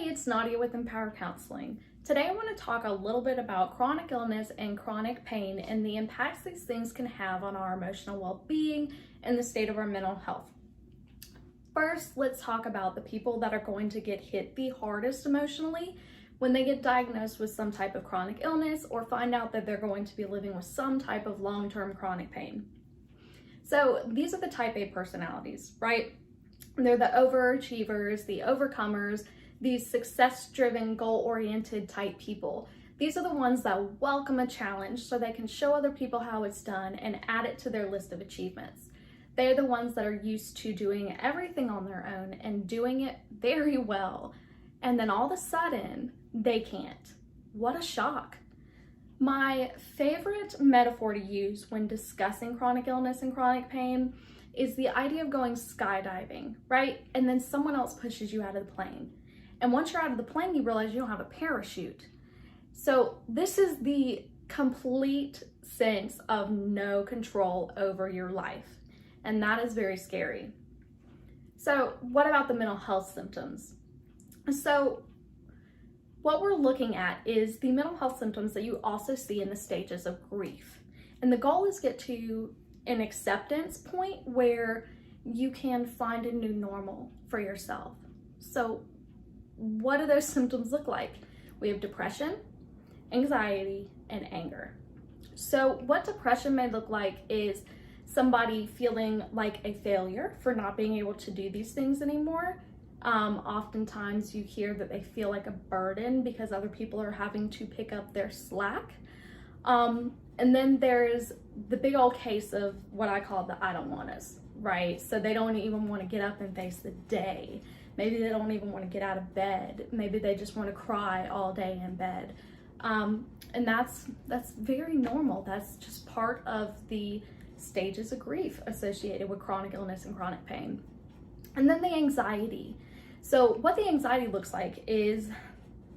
Hey, it's Nadia with Empower Counseling. Today I want to talk a little bit about chronic illness and chronic pain and the impacts these things can have on our emotional well-being and the state of our mental health. First, let's talk about the people that are going to get hit the hardest emotionally when they get diagnosed with some type of chronic illness or find out that they're going to be living with some type of long-term chronic pain. So these are the type A personalities, right? They're the overachievers, the overcomers, these success-driven, goal-oriented type people. These are the ones that welcome a challenge so they can show other people how it's done and add it to their list of achievements. They're the ones that are used to doing everything on their own and doing it very well. And then all of a sudden, they can't. What a shock. My favorite metaphor to use when discussing chronic illness and chronic pain is the idea of going skydiving, right? And then someone else pushes you out of the plane. And once you're out of the plane, you realize you don't have a parachute. So this is the complete sense of no control over your life. And that is very scary. So what about the mental health symptoms? So what we're looking at is the mental health symptoms that you also see in the stages of grief. And the goal is get to an acceptance point where you can find a new normal for yourself. So what do those symptoms look like? We have depression, anxiety, and anger. So what depression may look like is somebody feeling like a failure for not being able to do these things anymore. Oftentimes you hear that they feel like a burden because other people are having to pick up their slack. And then there's the big old case of what I call the I don't wannas, right? So they don't even want to get up and face the day. Maybe they don't even want to get out of bed. Maybe they just want to cry all day in bed. And that's very normal. That's just part of the stages of grief associated with chronic illness and chronic pain. And then the anxiety. So what the anxiety looks like is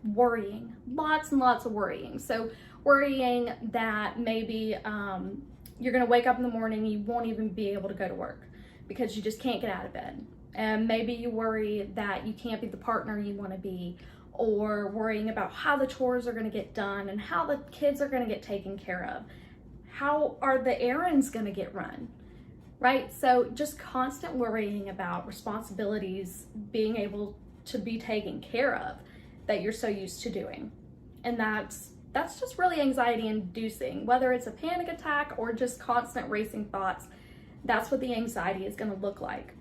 worrying, lots and lots of worrying. So worrying that maybe you're gonna wake up in the morning, you won't even be able to go to work because you just can't get out of bed. And maybe you worry that you can't be the partner you wanna be, or worrying about how the chores are gonna get done and how the kids are gonna get taken care of. How are the errands gonna get run, right? So just constant worrying about responsibilities being able to be taken care of that you're so used to doing. And that's just really anxiety inducing, whether it's a panic attack or just constant racing thoughts. That's what the anxiety is gonna look like.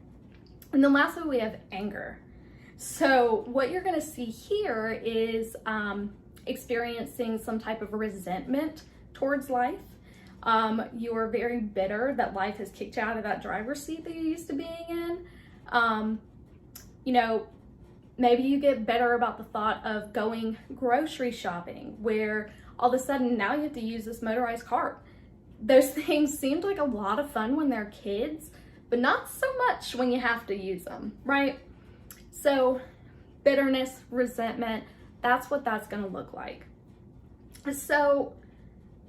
And then lastly, we have anger. So what you're gonna see here is experiencing some type of resentment towards life. You're very bitter that life has kicked you out of that driver's seat that you used to being in. Maybe you get better about the thought of going grocery shopping, where all of a sudden now you have to use this motorized cart. Those things seemed like a lot of fun when they're kids, but not so much when you have to use them, right? So bitterness, resentment, that's what that's gonna look like. So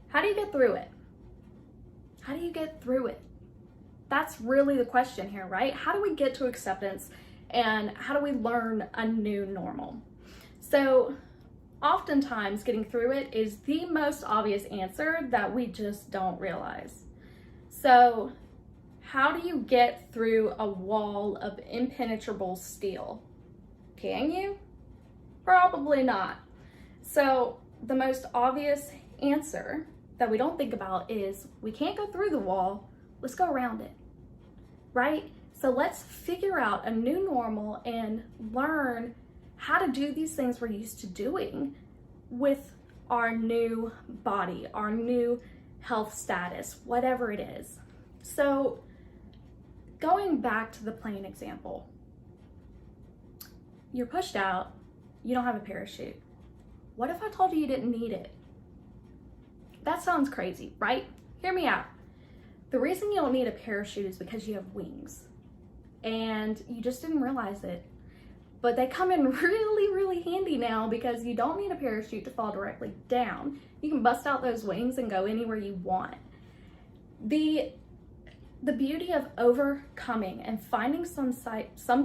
how do you get through it? How do you get through it? That's really the question here, right? How do we get to acceptance and how do we learn a new normal? So oftentimes getting through it is the most obvious answer that we just don't realize. So how do you get through a wall of impenetrable steel? Can you? Probably not. So the most obvious answer that we don't think about is we can't go through the wall, let's go around it, right? So let's figure out a new normal and learn how to do these things we're used to doing with our new body, our new health status, whatever it is. So going back to the plane example, you're pushed out, you don't have a parachute. What if I told you you didn't need it? That sounds crazy, right? Hear me out. The reason you don't need a parachute is because you have wings and you just didn't realize it. But they come in really, really handy now because you don't need a parachute to fall directly down. You can bust out those wings and go anywhere you want. The beauty of overcoming and finding some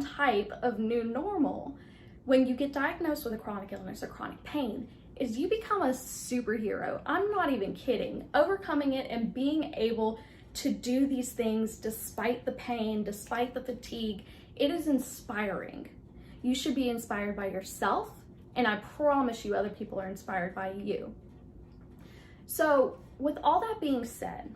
type of new normal when you get diagnosed with a chronic illness or chronic pain is you become a superhero. I'm not even kidding. Overcoming it and being able to do these things despite the pain, despite the fatigue, it is inspiring. You should be inspired by yourself, and I promise you other people are inspired by you. So with all that being said,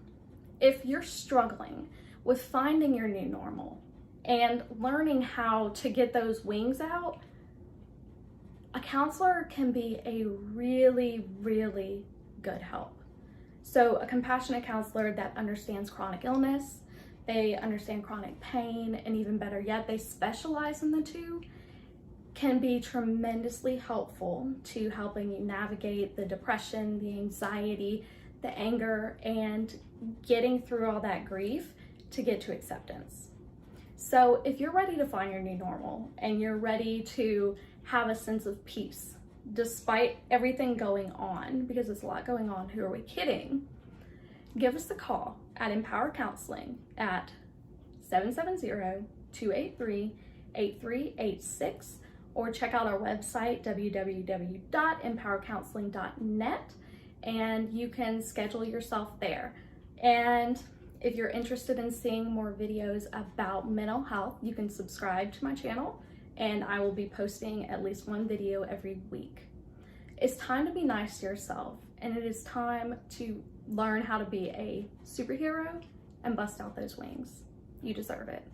if you're struggling with finding your new normal and learning how to get those wings out, a counselor can be a really, really good help. So a compassionate counselor that understands chronic illness, they understand chronic pain, and even better yet, they specialize in the two, can be tremendously helpful to helping you navigate the depression, the anxiety, the anger, and getting through all that grief to get to acceptance. So if you're ready to find your new normal and you're ready to have a sense of peace despite everything going on, because there's a lot going on, who are we kidding? Give us a call at Empower Counseling at 770-283-8386, or check out our website, www.empowercounseling.net, and you can schedule yourself there. And if you're interested in seeing more videos about mental health, you can subscribe to my channel, and I will be posting at least one video every week. It's time to be nice to yourself, and it is time to learn how to be a superhero and bust out those wings. You deserve it.